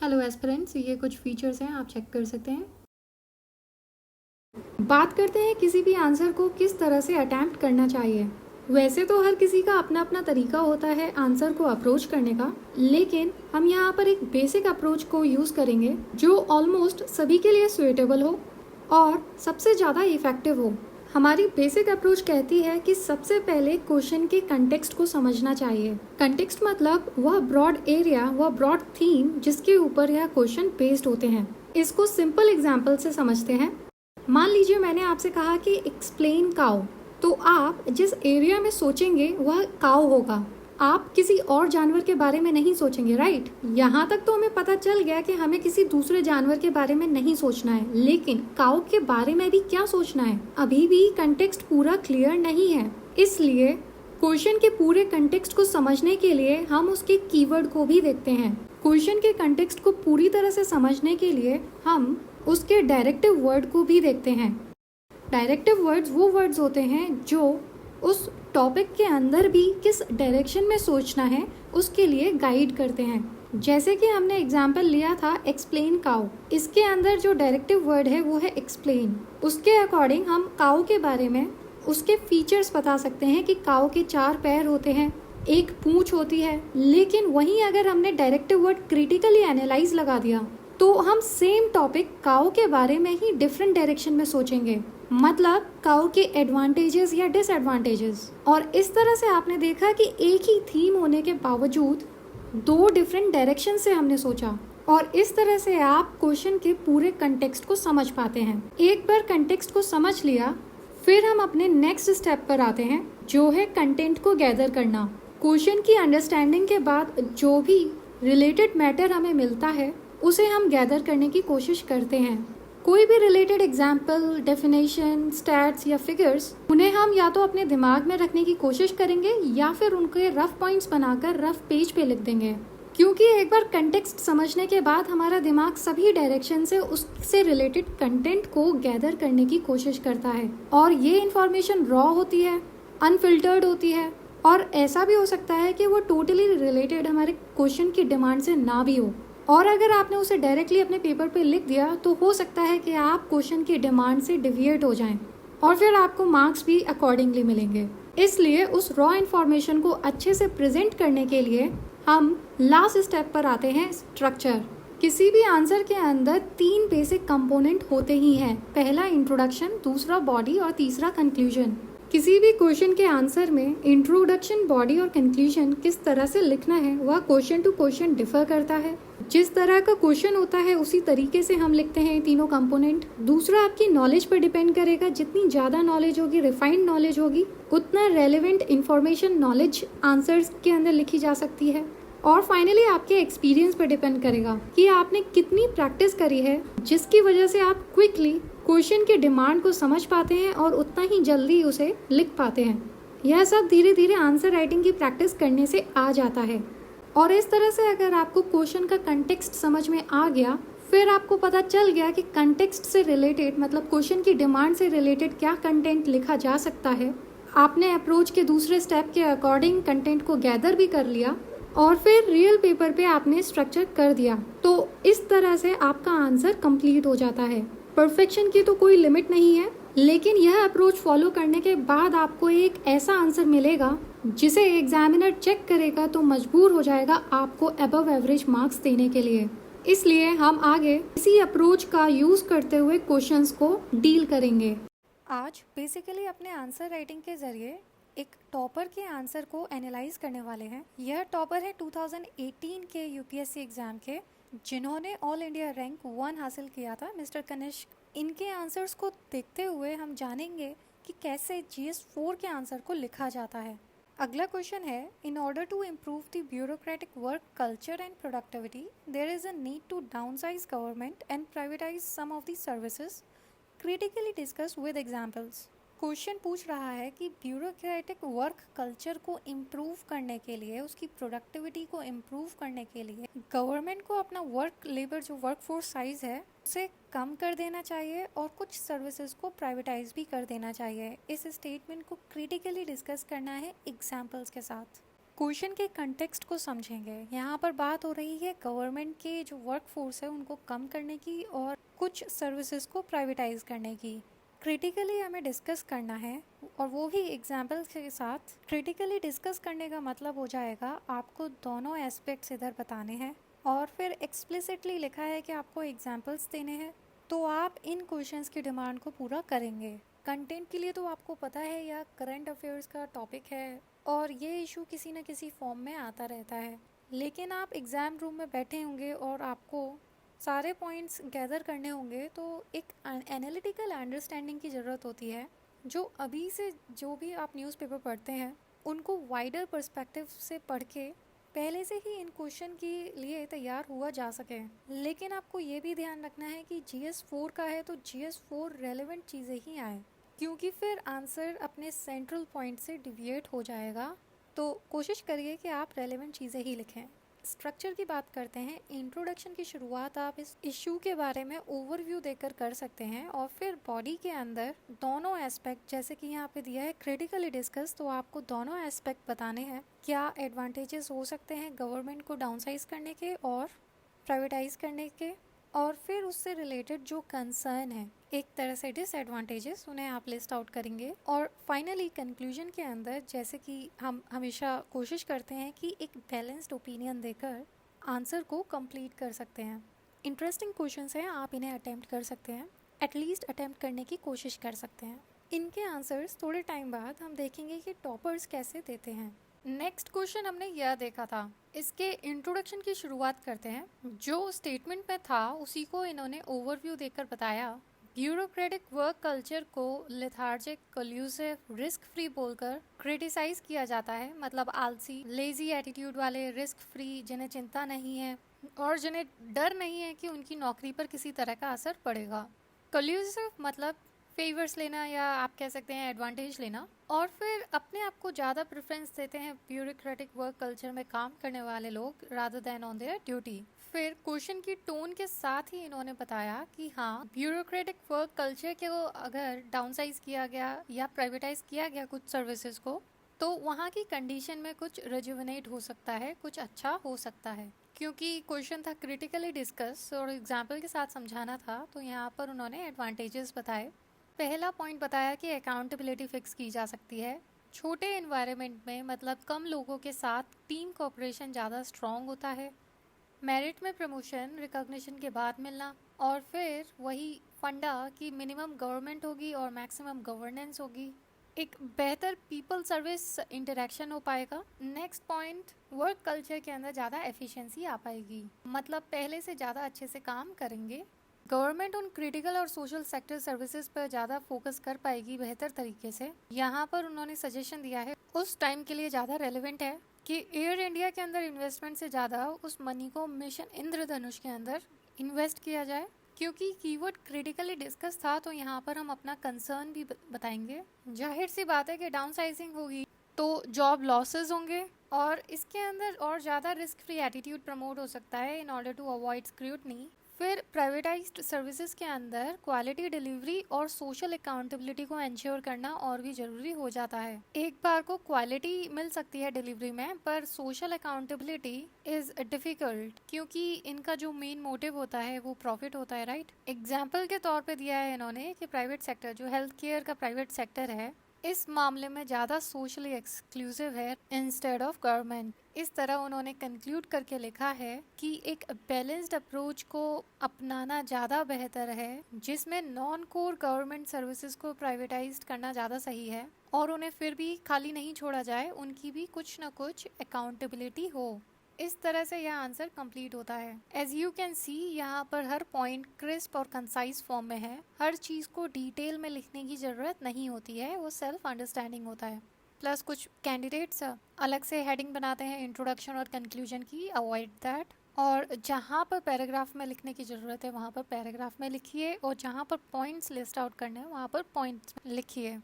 Hello aspirants, ये कुछ features हैं, आप चेक कर सकते हैं। बात करते हैं किसी भी आंसर को किस तरह से अटैम्प्ट करना चाहिए। वैसे तो हर किसी का अपना अपना तरीका होता है आंसर को अप्रोच करने का, लेकिन हम यहाँ पर एक बेसिक अप्रोच को यूज़ करेंगे जो ऑलमोस्ट सभी के लिए सुइटेबल हो और सबसे ज़्यादा इफेक्टिव हो। हमारी बेसिक अप्रोच कहती है कि सबसे पहले क्वेश्चन के कंटेक्स्ट को समझना चाहिए। कंटेक्स्ट मतलब वह ब्रॉड एरिया, वह ब्रॉड थीम जिसके ऊपर यह क्वेश्चन बेस्ड होते हैं। इसको सिंपल एग्जांपल से समझते हैं। मान लीजिए मैंने आपसे कहा कि एक्सप्लेन काउ, तो आप जिस एरिया में सोचेंगे वह काउ होगा। आप किसी और जानवर के बारे में नहीं सोचेंगे, राइट? यहाँ तक तो हमें पता चल गया कि हमें किसी दूसरे जानवर के बारे में नहीं सोचना है, लेकिन काऊ के बारे में भी क्या सोचना है, अभी भी कंटेक्स्ट पूरा क्लियर नहीं है। इसलिए क्वेश्चन के पूरे कंटेक्स्ट को समझने के लिए हम उसके कीवर्ड को भी देखते हैं। क्वेश्चन के कंटेक्स्ट को पूरी तरह से समझने के लिए हम उसके डायरेक्टिव वर्ड को भी देखते हैं। डायरेक्टिव वर्ड्स वो वर्ड्स होते हैं जो उस टॉपिक के अंदर भी किस डायरेक्शन में सोचना है उसके लिए गाइड करते हैं। जैसे कि हमने एग्जाम्पल लिया था एक्सप्लेन काउ, इसके अंदर जो डायरेक्टिव वर्ड है वो है एक्सप्लेन। उसके अकॉर्डिंग हम काउ के बारे में उसके फीचर्स बता सकते हैं कि काउ के 4 पैर होते हैं, एक पूंछ होती है। लेकिन वहीं अगर हमने डायरेक्टिव वर्ड क्रिटिकली एनालाइज लगा दिया तो हम सेम टॉपिक काउ के बारे में ही डिफरेंट डायरेक्शन में सोचेंगे, मतलब काउ के एडवांटेजेस या डिसएडवांटेजेस। और इस तरह से आपने देखा कि एक ही थीम होने के बावजूद 2 डिफरेंट डायरेक्शन से हमने सोचा, और इस तरह से आप क्वेश्चन के पूरे कंटेक्स्ट को समझ पाते हैं। एक बार कंटेक्स्ट को समझ लिया, फिर हम अपने नेक्स्ट स्टेप पर आते हैं जो है कंटेंट को गैदर करना। क्वेश्चन की अंडरस्टैंडिंग के बाद जो भी रिलेटेड मैटर हमें मिलता है उसे हम गैदर करने की कोशिश करते हैं। कोई भी रिलेटेड एग्जाम्पल, डेफिनेशन, स्टैट्स या फिगर्स, उन्हें हम या तो अपने दिमाग में रखने की कोशिश करेंगे या फिर उनके रफ पॉइंट्स बनाकर रफ पेज पे लिख देंगे, क्योंकि एक बार कंटेक्स्ट समझने के बाद हमारा दिमाग सभी डायरेक्शन से उससे रिलेटेड कंटेंट को गैदर करने की कोशिश करता है। और ये इन्फॉर्मेशन रॉ होती है, अनफिल्टर्ड होती है, और ऐसा भी हो सकता है कि वो टोटली रिलेटेड हमारे क्वेश्चन की डिमांड से ना भी हो। और अगर आपने उसे डायरेक्टली अपने पेपर पे लिख दिया तो हो सकता है कि आप क्वेश्चन की डिमांड से डिविएट हो जाएं और फिर आपको मार्क्स भी अकॉर्डिंगली मिलेंगे। इसलिए उस रॉ इन्फॉर्मेशन को अच्छे से प्रेजेंट करने के लिए हम लास्ट स्टेप पर आते हैं, स्ट्रक्चर। किसी भी आंसर के अंदर 3 बेसिक कंपोनेंट होते ही हैं। पहला इंट्रोडक्शन, दूसरा बॉडी और तीसरा कंक्लूजन। किसी भी क्वेश्चन के आंसर में इंट्रोडक्शन, बॉडी और कंक्लूजन किस तरह से लिखना है वह क्वेश्चन टू क्वेश्चन डिफर करता है। जिस तरह का क्वेश्चन होता है उसी तरीके से हम लिखते हैं तीनों कंपोनेंट। दूसरा आपकी नॉलेज पर डिपेंड करेगा, जितनी ज़्यादा नॉलेज होगी, रिफाइंड नॉलेज होगी, उतना रेलेवेंट इंफॉर्मेशन नॉलेज आंसर्स के अंदर लिखी जा सकती है। और फाइनली आपके एक्सपीरियंस पर डिपेंड करेगा कि आपने कितनी प्रैक्टिस करी है, जिसकी वजह से आप क्विकली क्वेश्चन के डिमांड को समझ पाते हैं और उतना ही जल्दी उसे लिख पाते हैं। यह सब धीरे धीरे आंसर राइटिंग की प्रैक्टिस करने से आ जाता है। और इस तरह से अगर आपको क्वेश्चन का कंटेक्स्ट समझ में आ गया, फिर आपको पता चल गया कि कंटेक्स्ट से रिलेटेड, मतलब क्वेश्चन की डिमांड से रिलेटेड क्या कंटेंट लिखा जा सकता है, आपने अप्रोच के दूसरे स्टेप के अकॉर्डिंग कंटेंट को गैदर भी कर लिया और फिर रियल पेपर पे आपने स्ट्रक्चर कर दिया, तो इस तरह से आपका आंसर कंप्लीट हो जाता है। परफेक्शन की तो कोई लिमिट नहीं है, लेकिन यह अप्रोच फॉलो करने के बाद आपको एक ऐसा आंसर मिलेगा जिसे एग्जामिनर चेक करेगा तो मजबूर हो जाएगा आपको अबव एवरेज मार्क्स देने के लिए। इसलिए हम आगे इसी अप्रोच का यूज करते हुए क्वेश्चंस को डील करेंगे। आज बेसिकली अपने आंसर राइटिंग के जरिए एक टॉपर के आंसर को एनालाइज करने वाले हैं। यह टॉपर है 2018 के यूपीएससी एग्जाम के, जिन्होंने ऑल इंडिया रैंक 1 हासिल किया था, मिस्टर कनिष्क। इनके आंसर्स को देखते हुए हम जानेंगे कि कैसे GS4 के आंसर को लिखा जाता है। अगला क्वेश्चन है, in order to improve the bureaucratic work culture and productivity there is a need to downsize government and privatise some of the services, critically discuss with examples. Question पूछ रहा है कि ब्यूरोक्रेटिक वर्क कल्चर को improve करने के लिए, उसकी productivity को इम्प्रूव करने के लिए गवर्नमेंट को अपना वर्क लेबर, जो वर्क फोर्स साइज है, उसे कम कर देना चाहिए और कुछ सर्विसेज को प्राइवेटाइज भी कर देना चाहिए। इस स्टेटमेंट को क्रिटिकली डिस्कस करना है एग्जाम्पल्स के साथ। क्वेश्चन के कंटेक्स्ट को समझेंगे। यहाँ पर बात हो रही है गवर्नमेंट के जो वर्क फोर्स है उनको कम करने की और कुछ सर्विसेज को प्राइवेटाइज करने की। क्रिटिकली हमें डिस्कस करना है और वो भी एग्जाम्पल्स के साथ। क्रिटिकली डिस्कस करने का मतलब हो जाएगा आपको दोनों एस्पेक्ट्स इधर बताने हैं और फिर एक्सप्लिसिटली लिखा है कि आपको एग्जाम्पल्स देने हैं, तो आप इन क्वेश्चंस की डिमांड को पूरा करेंगे। कंटेंट के लिए तो आपको पता है या करंट अफेयर्स का टॉपिक है और ये इशू किसी न किसी फॉर्म में आता रहता है, लेकिन आप एग्ज़ाम रूम में बैठे होंगे और आपको सारे पॉइंट्स गैदर करने होंगे, तो एक एनालिटिकल अंडरस्टैंडिंग की ज़रूरत होती है। जो अभी से जो भी आप न्यूज़पेपर पढ़ते हैं उनको वाइडर पर्सपेक्टिव से पढ़ के पहले से ही इन क्वेश्चन के लिए तैयार हुआ जा सके। लेकिन आपको ये भी ध्यान रखना है कि GS4 का है तो GS4 रेलेवेंट चीज़ें ही आए, क्योंकि फिर आंसर अपने सेंट्रल पॉइंट से डिविएट हो जाएगा। तो कोशिश करिए कि आप रेलेवेंट चीज़ें ही लिखें। स्ट्रक्चर की बात करते हैं। इंट्रोडक्शन की शुरुआत आप इस इशू के बारे में ओवरव्यू देकर कर सकते हैं और फिर बॉडी के अंदर दोनों एस्पेक्ट, जैसे कि यहाँ पे दिया है क्रिटिकली डिस्कस, तो आपको दोनों एस्पेक्ट बताने हैं। क्या एडवांटेजेस हो सकते हैं गवर्नमेंट को डाउनसाइज करने के और प्राइवेटाइज करने के, और फिर उससे रिलेटेड जो कंसर्न है एक तरह से डिसएडवांटेजेस, उन्हें आप लिस्ट आउट करेंगे। और फाइनली कंक्लूजन के अंदर, जैसे कि हम हमेशा कोशिश करते हैं कि एक बैलेंस्ड ओपिनियन देकर आंसर को कंप्लीट कर सकते हैं। इंटरेस्टिंग क्वेश्चंस हैं, आप इन्हें अटेम्प्ट कर सकते हैं, एटलीस्ट अटेम्प्ट करने की कोशिश कर सकते हैं। इनके आंसर्स थोड़े टाइम बाद हम देखेंगे कि टॉपर्स कैसे देते हैं। नेक्स्ट क्वेश्चन हमने यह देखा था। इसके इंट्रोडक्शन की शुरुआत करते हैं। जो स्टेटमेंट में था उसी को इन्होंने ओवरव्यू देकर बताया। ब्यूरोक्रेटिक वर्क कल्चर को लेथार्जिक, कोल्यूसिव, रिस्क फ्री बोलकर क्रिटिसाइज किया जाता है। मतलब आलसी, लेजी एटीट्यूड वाले, रिस्क फ्री, जिन्हें चिंता नहीं है और जिन्हें डर नहीं है कि उनकी नौकरी पर किसी तरह का असर पड़ेगा। कोल्यूसिव मतलब फेवर्स लेना या आप कह सकते हैं एडवांटेज लेना, और फिर अपने आप को ज़्यादा प्रेफरेंस देते हैं ब्यूरोक्रेटिक वर्क कल्चर में काम करने वाले लोग rather than on their duty. फिर क्वेश्चन की टोन के साथ ही इन्होंने बताया कि हाँ, ब्यूरोक्रेटिक वर्क कल्चर को अगर डाउनसाइज किया गया या प्राइवेटाइज किया गया कुछ सर्विसेज को, तो वहाँ की कंडीशन में कुछ रिजुविनेट हो सकता है, कुछ अच्छा हो सकता है। क्योंकि क्वेश्चन था क्रिटिकली डिस्कस और एग्जाम्पल के साथ समझाना था, तो यहाँ पर उन्होंने एडवांटेजेस बताए। पहला पॉइंट बताया कि अकाउंटेबिलिटी फिक्स की जा सकती है। छोटे एनवायरनमेंट में, मतलब कम लोगों के साथ, टीम कोऑपरेशन ज़्यादा स्ट्रॉन्ग होता है। मेरिट में प्रमोशन रिकॉग्निशन के बाद मिलना, और फिर वही फंडा कि मिनिमम गवर्नमेंट होगी और मैक्सिमम गवर्नेंस होगी। एक बेहतर पीपल सर्विस इंटरेक्शन हो पाएगा। नेक्स्ट पॉइंट, वर्क कल्चर के अंदर ज़्यादा एफिशिएंसी आ पाएगी, मतलब पहले से ज़्यादा अच्छे से काम करेंगे। गवर्नमेंट उन क्रिटिकल और सोशल सेक्टर सर्विसेज पर ज़्यादा फोकस कर पाएगी बेहतर तरीके से। यहाँ पर उन्होंने सजेशन दिया है, उस टाइम के लिए ज़्यादा रेलेवेंट है कि एयर इंडिया के अंदर इन्वेस्टमेंट से ज़्यादा उस मनी को मिशन इंद्रधनुष के अंदर इन्वेस्ट किया जाए। क्योंकि कीवर्ड क्रिटिकली डिस्कस था, तो यहाँ पर हम अपना कंसर्न भी बताएंगे। जाहिर सी बात है कि डाउनसाइजिंग होगी तो जॉब लॉसेस होंगे और इसके अंदर और ज़्यादा रिस्क फ्री एटीट्यूड प्रमोट हो सकता है in order to avoid scrutiny. फिर प्राइवेटाइज्ड सर्विसेज के अंदर क्वालिटी डिलीवरी और सोशल अकाउंटेबिलिटी को एंश्योर करना और भी ज़रूरी हो जाता है। एक बार को क्वालिटी मिल सकती है डिलीवरी में, पर सोशल अकाउंटेबिलिटी इज़ डिफ़िकल्ट, क्योंकि इनका जो मेन मोटिव होता है वो प्रॉफिट होता है, राइट। एग्जाम्पल के तौर पे दिया है इन्होंने कि प्राइवेट सेक्टर, जो हेल्थ केयर का प्राइवेट सेक्टर है, इस मामले में ज़्यादा सोशली एक्सक्लूसिव है इंस्टेड ऑफ गवर्नमेंट। इस तरह उन्होंने कंक्लूड करके लिखा है कि एक बैलेंस्ड अप्रोच को अपनाना ज़्यादा बेहतर है, जिसमें नॉन कोर गवर्नमेंट सर्विसेज को प्राइवेटाइज्ड करना ज़्यादा सही है और उन्हें फिर भी खाली नहीं छोड़ा जाए, उनकी भी कुछ न कुछ अकाउंटेबिलिटी हो। इस तरह से यह आंसर कंप्लीट होता है। एज यू कैन सी, यहाँ पर हर पॉइंट क्रिस्प और कंसाइज फॉर्म में है। हर चीज़ को डिटेल में लिखने की ज़रूरत नहीं होती है, वो सेल्फ अंडरस्टैंडिंग होता है। प्लस कुछ कैंडिडेट्स अलग से हेडिंग बनाते हैं इंट्रोडक्शन और कंक्लूजन की, अवॉइड दैट। और जहाँ पर पैराग्राफ में लिखने की ज़रूरत है वहाँ पर पैराग्राफ में लिखिए, और जहाँ पर पॉइंट्स लिस्ट आउट करने हैं वहाँ पर पॉइंट्स लिखिए।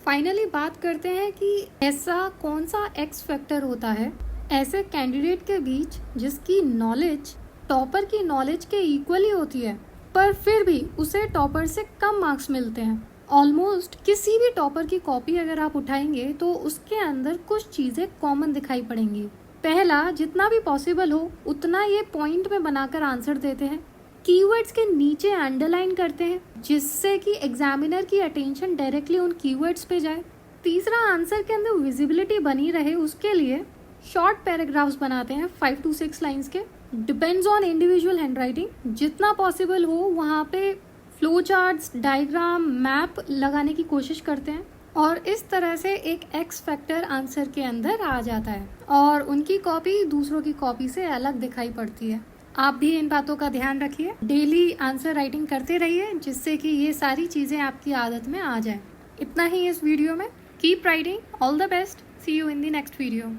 फाइनली बात करते हैं कि ऐसा कौन सा एक्स फैक्टर होता है ऐसे कैंडिडेट के बीच जिसकी नॉलेज टॉपर की नॉलेज के इक्वली होती है, पर फिर भी उसे टॉपर से कम मार्क्स मिलते हैं, ऑलमोस्ट किसी भी टॉपर की कॉपी अगर आप उठाएंगे तो उसके अंदर कुछ चीज़ें कॉमन दिखाई पड़ेंगी। पहला, जितना भी पॉसिबल हो उतना ये पॉइंट में बनाकर आंसर देते हैं। कीवर्ड्स के नीचे अंडरलाइन करते हैं जिससे कि एग्जामिनर की अटेंशन डायरेक्टली उन कीवर्ड्स पे जाए। तीसरा, आंसर के अंदर विजिबिलिटी बनी रहे उसके लिए शॉर्ट पैराग्राफ्स बनाते हैं 5 to 6 लाइंस के। डिपेंड्स ऑन इंडिविजुअल हैंडराइटिंग, जितना पॉसिबल हो वहाँ पे फ्लो चार्ट्स, डायग्राम, मैप लगाने की कोशिश करते हैं और इस तरह से एक एक्स फैक्टर आंसर के अंदर आ जाता है और उनकी कॉपी दूसरों की कॉपी से अलग दिखाई पड़ती है। आप भी इन बातों का ध्यान रखिए, डेली आंसर राइटिंग करते रहिए जिससे कि ये सारी चीज़ें आपकी आदत में आ जाए। इतना ही इस वीडियो में। Keep writing, all the best, see you in the next video.